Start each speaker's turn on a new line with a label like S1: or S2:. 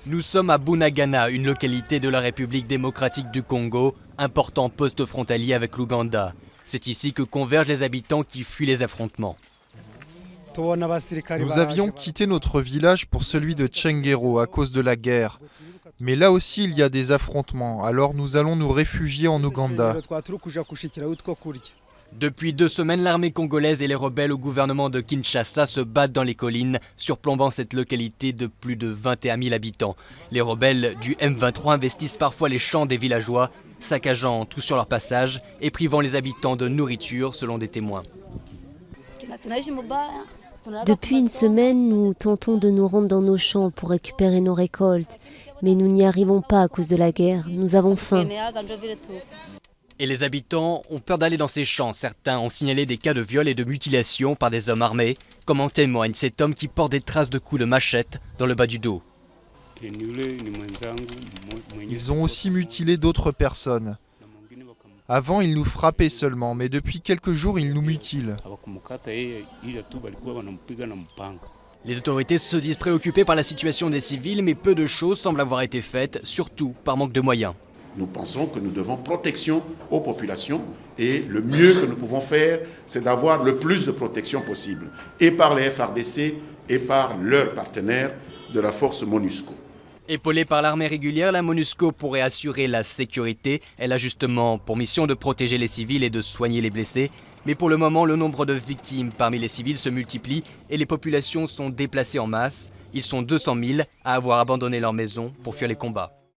S1: Nous sommes à Bunagana, une localité de la République démocratique du Congo, important poste frontalier avec l'Ouganda. C'est ici que convergent les habitants qui fuient les affrontements.
S2: Nous avions quitté notre village pour celui de Tchengero à cause de la guerre. Mais là aussi il y a des affrontements, alors nous allons nous réfugier en Ouganda.
S1: Depuis 2 semaines, l'armée congolaise et les rebelles au gouvernement de Kinshasa se battent dans les collines, surplombant cette localité de plus de 21 000 habitants. Les rebelles du M23 investissent parfois les champs des villageois, saccageant tout sur leur passage et privant les habitants de nourriture, selon des témoins.
S3: Depuis une semaine, nous tentons de nous rendre dans nos champs pour récupérer nos récoltes. Mais nous n'y arrivons pas à cause de la guerre. Nous avons faim.
S1: Et les habitants ont peur d'aller dans ces champs. Certains ont signalé des cas de viol et de mutilation par des hommes armés, comme en témoigne cet homme qui porte des traces de coups de machette dans le bas du dos.
S2: Ils ont aussi mutilé d'autres personnes. Avant, ils nous frappaient seulement, mais depuis quelques jours, ils nous mutilent.
S1: Les autorités se disent préoccupées par la situation des civils, mais peu de choses semblent avoir été faites, surtout par manque de moyens.
S4: Nous pensons que nous devons protection aux populations et le mieux que nous pouvons faire, c'est d'avoir le plus de protection possible, et par les FARDC et par leurs partenaires de la force MONUSCO.
S1: Épaulée par l'armée régulière, la MONUSCO pourrait assurer la sécurité. Elle a justement pour mission de protéger les civils et de soigner les blessés. Mais pour le moment, le nombre de victimes parmi les civils se multiplie et les populations sont déplacées en masse. Ils sont 200 000 à avoir abandonné leur maison pour fuir les combats.